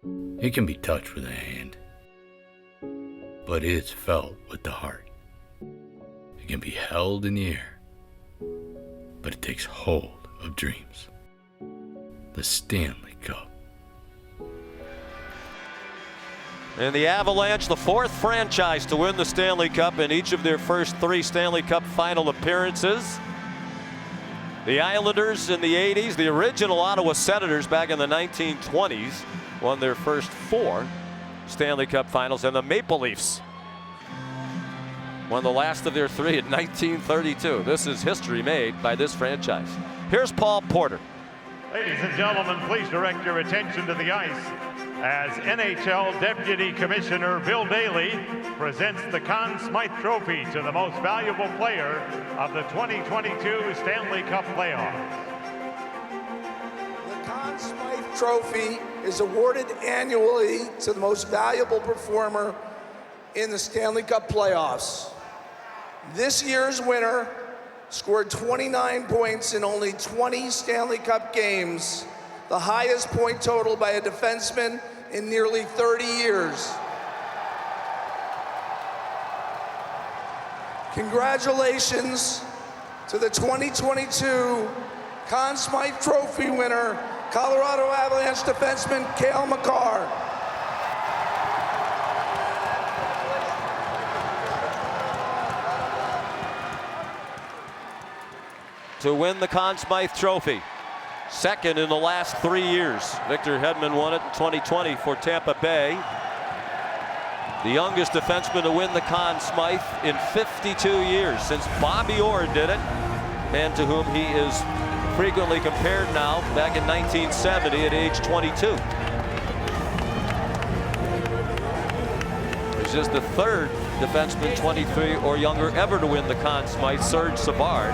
It can be touched with a hand, but it's felt with the heart. It can be held in the air, but it takes hold of dreams. The Stanley Cup. And the Avalanche, the fourth franchise to win the Stanley Cup in each of their first 3 Stanley Cup Final appearances. The Islanders in the 80s, the original Ottawa Senators back in the 1920s, won their first 4 Stanley Cup Finals, and the Maple Leafs won the last of their 3 in 1932. This is history made by this franchise. Here's Paul Porter. Ladies and gentlemen, please direct your attention to the ice as NHL Deputy Commissioner Bill Daly presents the Conn Smythe Trophy to the most valuable player of the 2022 Stanley Cup playoffs. The Conn Smythe Trophy is awarded annually to the most valuable performer in the Stanley Cup playoffs. This year's winner scored 29 points in only 20 Stanley Cup games, the highest point total by a defenseman in nearly 30 years. Congratulations to the 2022 Conn Smythe Trophy winner, Colorado Avalanche defenseman Cale Makar. To win the Conn Smythe Trophy, second in the last 3 years. Victor Hedman won it in 2020 for Tampa Bay. The youngest defenseman to win the Conn Smythe in 52 years since Bobby Orr did it, and to whom he is frequently compared now, back in 1970 at age 22. He's just the 3rd defenseman 23 or younger ever to win the Conn Smythe, Serge Savard,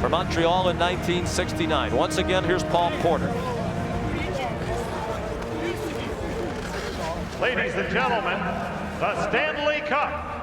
for Montreal in 1969. Once again, here's Paul Porter. Ladies and gentlemen, the Stanley Cup.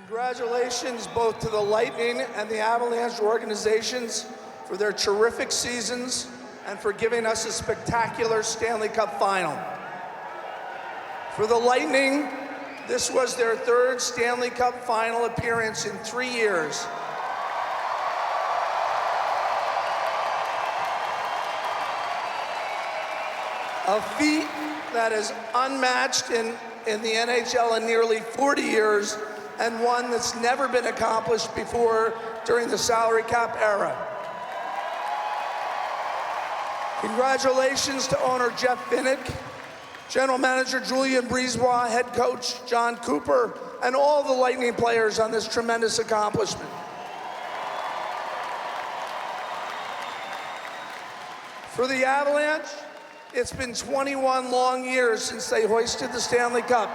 Congratulations both to the Lightning and the Avalanche organizations for their terrific seasons and for giving us a spectacular Stanley Cup Final. For the Lightning, this was their 3rd Stanley Cup Final appearance in 3 years. A feat that is unmatched in the NHL in nearly 40 years, and one that's never been accomplished before during the salary cap era. Congratulations to owner Jeff Vinnick, general manager Julien Brisebois, head coach John Cooper, and all the Lightning players on this tremendous accomplishment. For the Avalanche, it's been 21 long years since they hoisted the Stanley Cup.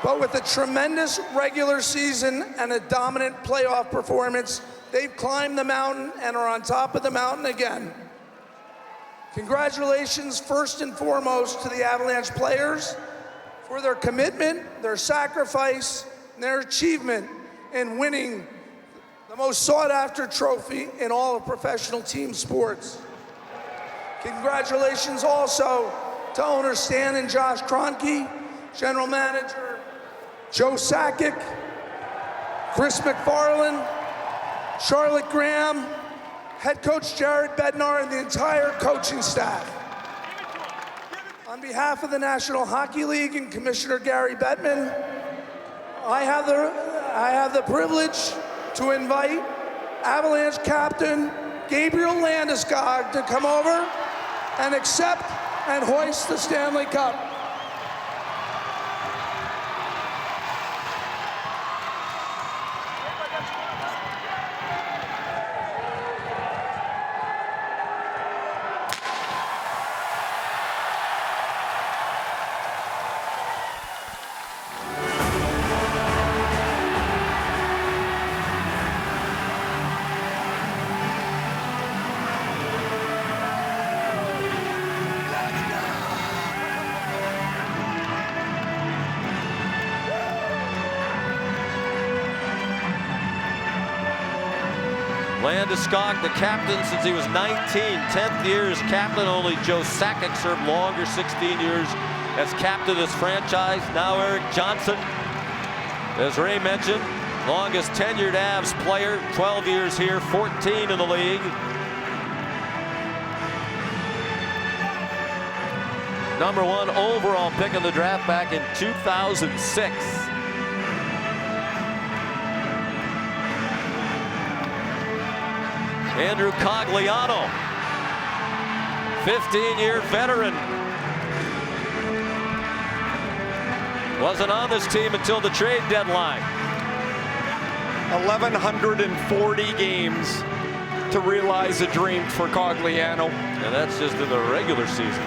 But with a tremendous regular season and a dominant playoff performance, they've climbed the mountain and are on top of the mountain again. Congratulations, first and foremost, to the Avalanche players for their commitment, their sacrifice, and their achievement in winning the most sought-after trophy in all of professional team sports. Congratulations also to owners Stan and Josh Kroenke, general manager Joe Sakic, Chris McFarland, Charlotte Graham, head coach Jared Bednar, and the entire coaching staff. On behalf of the National Hockey League and Commissioner Gary Bettman, I have the privilege to invite Avalanche captain Gabriel Landeskog to come over and accept and hoist the Stanley Cup. Landeskog, the captain since he was 19, 10th year as captain. Only Joe Sakic served longer, 16 years as captain of this franchise. Now Eric Johnson, as Ray mentioned, longest tenured Avs player, 12 years here, 14 in the league. Number 1 overall pick in the draft back in 2006. Andrew Cogliano, 15-year veteran. Wasn't on this team until the trade deadline. 1,140 games to realize a dream for Cogliano. And that's just in the regular season.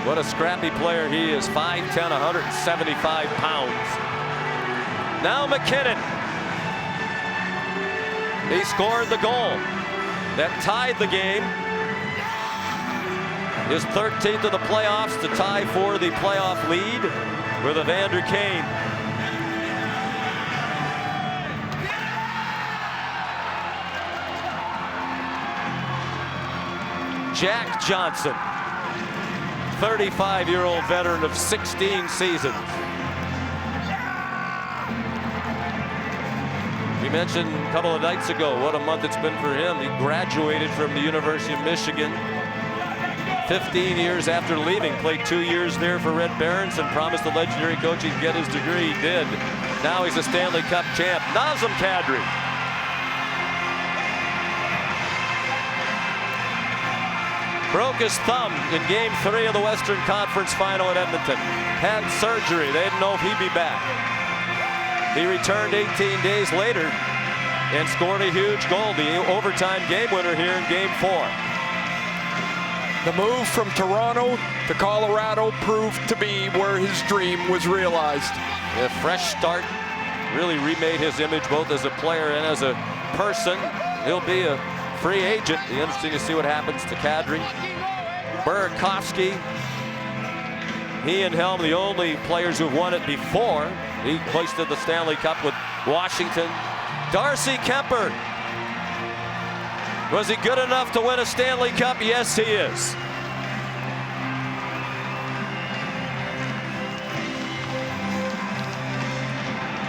What a scrappy player he is. 5'10", 175 pounds. Now McKinnon. He scored the goal that tied the game. His 13th of the playoffs to tie for the playoff lead with Evander Kane. Jack Johnson, 35-year-old veteran of 16 seasons. We mentioned a couple of nights ago what a month it's been for him. He graduated from the University of Michigan 15 years after leaving. Played 2 years there for Red Barons and promised the legendary coach he'd get his degree. He did. Now he's a Stanley Cup champ. Nazem Kadri. Broke his thumb in Game 3 of the Western Conference Final at Edmonton. Had surgery. They didn't know if he'd be back. He returned 18 days later and scored a huge goal, the overtime game winner here in Game 4. The move from Toronto to Colorado proved to be where his dream was realized. A fresh start, really remade his image both as a player and as a person. He'll be a free agent. Be interesting to see what happens to Kadri. Burakovsky, he and Helm, the only players who've won it before. He hoisted the Stanley Cup with Washington. Darcy Kemper. Was he good enough to win a Stanley Cup? Yes, he is.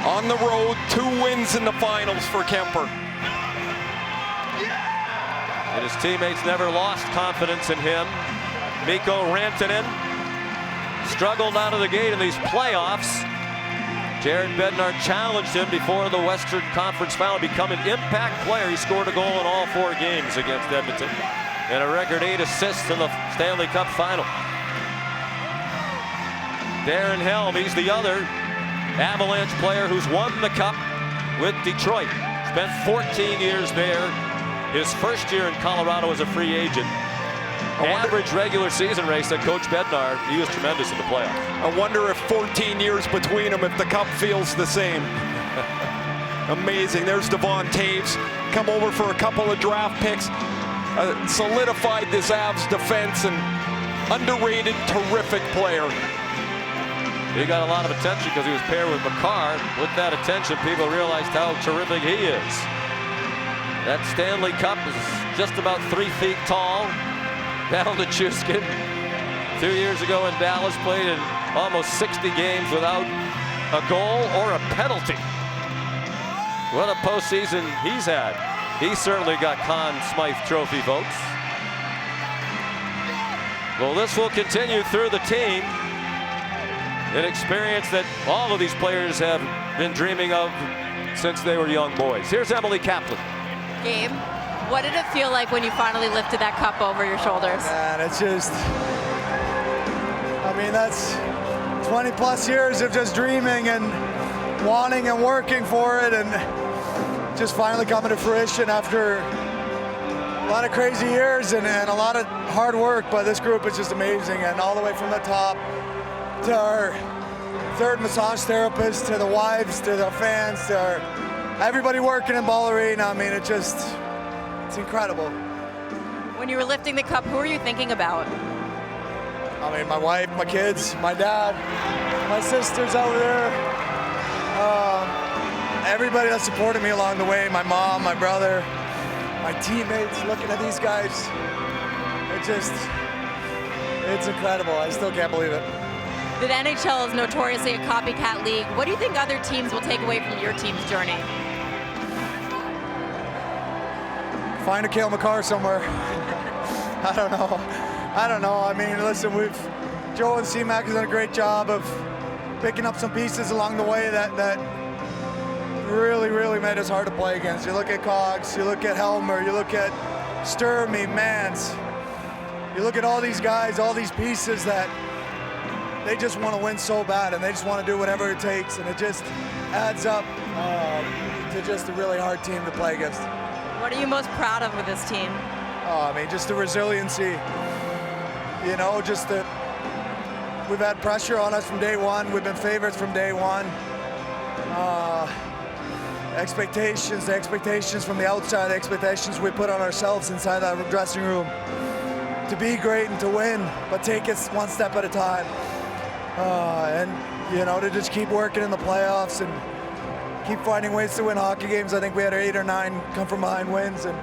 On the road, 2 wins in the finals for Kemper. And his teammates never lost confidence in him. Mikko Rantanen struggled out of the gate in these playoffs. Jared Bednar challenged him before the Western Conference Final, become an impact player. He scored a goal in all 4 games against Edmonton and a record 8 assists in the Stanley Cup Final. Darren Helm, he's the other Avalanche player who's won the Cup with Detroit. Spent 14 years there. His first year in Colorado as a free agent. Average regular season race that Coach Bednar, he was tremendous in the playoffs. I wonder if 14 years between them, if the Cup feels the same. Amazing. There's Devon Taves, come over for a couple of draft picks, solidified this Avs defense, and underrated, terrific player. He got a lot of attention because he was paired with Makar. With that attention, people realized how terrific he is. That Stanley Cup is just about 3 feet tall. Val Nichushkin, 2 years ago in Dallas, played in almost 60 games without a goal or a penalty. What a postseason he's had. He certainly got Conn Smythe Trophy votes. Well, this will continue through the team. An experience that all of these players have been dreaming of since they were young boys. Here's Emily Kaplan. Gabe, what did it feel like when you finally lifted that cup over your shoulders? Man, it's just, I mean, that's 20 plus years of just dreaming and wanting and working for it, and just finally coming to fruition after a lot of crazy years and a lot of hard work. But this group is just amazing, and all the way from the top to our third massage therapist, to the wives, to the fans, to everybody working in Ball Arena. I mean, it's incredible. When you were lifting the cup, who were you thinking about? I mean, my wife, my kids, my dad, my sisters over there. Everybody that supported me along the way, my mom, my brother. my teammates, looking at these guys. It's incredible. I still can't believe it. The NHL is notoriously a copycat league. What do you think other teams will take away from your team's journey? Find a Cale Makar somewhere. I don't know. I mean, listen, Joe and C-Mac has done a great job of picking up some pieces along the way that really, really made us hard to play against. You look at Cogs, you look at Helmer, you look at Sturmy, Mance. You look at all these guys, all these pieces that they just want to win so bad, and they just want to do whatever it takes, and it just adds up to just a really hard team to play against. What are you most proud of with this team? I mean, just the resiliency. You know, we've had pressure on us from day one. We've been favorites from day one. The expectations from the outside, the expectations we put on ourselves inside that dressing room. To be great and to win, but take it one step at a time. And, you know, to just keep working in the playoffs and keep finding ways to win hockey games. I think we had 8 or 9 come from behind wins, and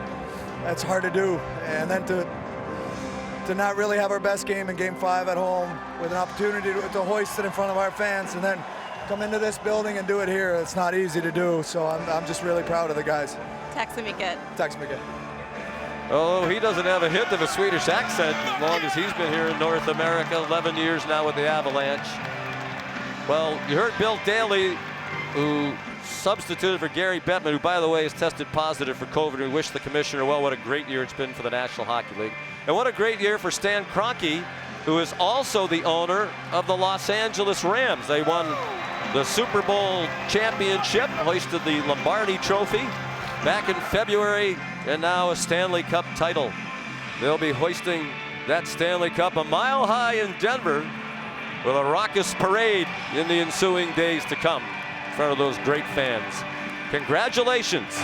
that's hard to do. And then to not really have our best game in Game 5 at home with an opportunity to hoist it in front of our fans, and then come into this building and do it here. It's not easy to do, so I'm just really proud of the guys. Text me good. Text me good. Oh, he doesn't have a hint of a Swedish accent as long as he's been here in North America, 11 years now with the Avalanche. Well, you heard Bill Daly, who substituted for Gary Bettman, who, by the way, has tested positive for COVID. We wish the commissioner well. What a great year it's been for the National Hockey League. And what a great year for Stan Kroenke, who is also the owner of the Los Angeles Rams. They won the Super Bowl championship, hoisted the Lombardi Trophy back in February, and now a Stanley Cup title. They'll be hoisting that Stanley Cup a mile high in Denver with a raucous parade in the ensuing days to come in front of those great fans. Congratulations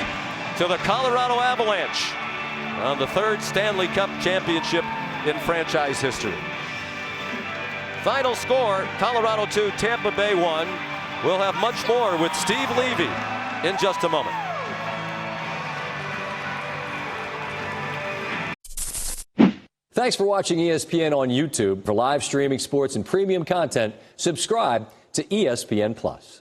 to the Colorado Avalanche on the 3rd Stanley Cup championship in franchise history. Final score, Colorado 2, Tampa Bay 1. We'll have much more with Steve Levy in just a moment. Thanks for watching ESPN on YouTube. For live streaming sports and premium content, subscribe to ESPN+.